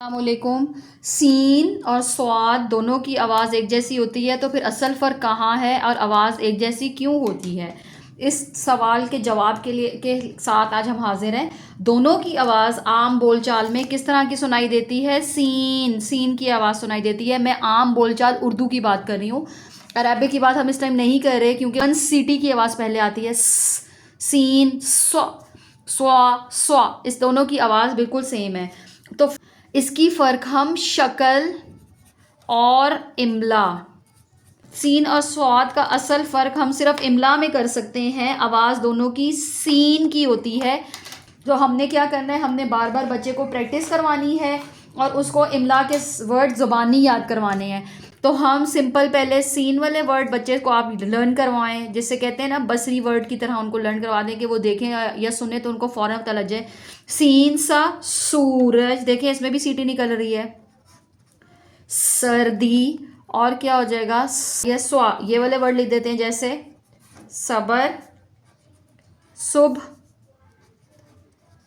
अस्सलामुअलैकुम। सीन और स्वाद दोनों की आवाज़ एक जैसी होती है, तो फिर असल फ़र्क कहाँ है और आवाज़ एक जैसी क्यों होती है? इस सवाल के जवाब के साथ आज हम हाजिर हैं। दोनों की आवाज़ आम बोलचाल में किस तरह की सुनाई देती है? सीन सीन की आवाज़ सुनाई देती है। मैं आम बोलचाल उर्दू की बात कर रही हूँ, अरबिक की बात हम इस टाइम नहीं कर रहे, क्योंकि वन सिटी की आवाज़ पहले आती है। सीन स्वा, इस दोनों की आवाज़ बिल्कुल सेम है। तो इसकी फ़र्क हम शक्ल और इमला, सीन और स्वाद का असल फ़र्क हम सिर्फ इमला में कर सकते हैं। आवाज़ दोनों की सीन की होती है। तो हमने क्या करना है, हमने बार बार बच्चे को प्रैक्टिस करवानी है और उसको इमला के वर्ड ज़ुबानी याद करवाने हैं। तो हम सिंपल पहले सीन वाले वर्ड बच्चे को आप लर्न करवाएं, जिससे कहते हैं ना बसरी वर्ड की तरह उनको लर्न करवा दें कि वो देखें या सुने तो उनको फ़ौरन पता लग जाए। सीन सा सूरज, देखें इसमें भी सीटी निकल रही है। सर्दी, और क्या हो जाएगा, ये स्वा, ये वाले वर्ड लिख देते हैं जैसे सबर, सुबह,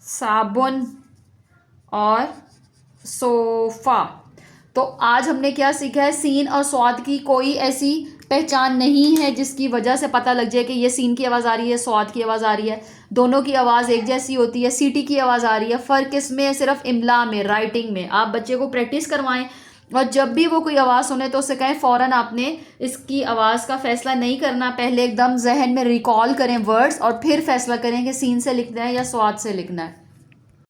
साबुन और सोफा। तो आज हमने क्या सीखा है, सीन और स्वाद की कोई ऐसी पहचान नहीं है जिसकी वजह से पता लग जाए कि ये सीन की आवाज़ आ रही है, स्वाद की आवाज़ आ रही है। दोनों की आवाज़ एक जैसी होती है। सीटी की आवाज़ आ रही है, फ़र्क इसमें है सिर्फ इमला में, राइटिंग में। आप बच्चे को प्रैक्टिस करवाएं और जब भी वो कोई आवाज़ सुने तो उससे कहें फ़ौरन आपने इसकी आवाज़ का फ़ैसला नहीं करना, पहले एकदम जहन में रिकॉल करें वर्ड्स और फिर फैसला करें कि सीन से लिखना है या स्वाद से लिखना है।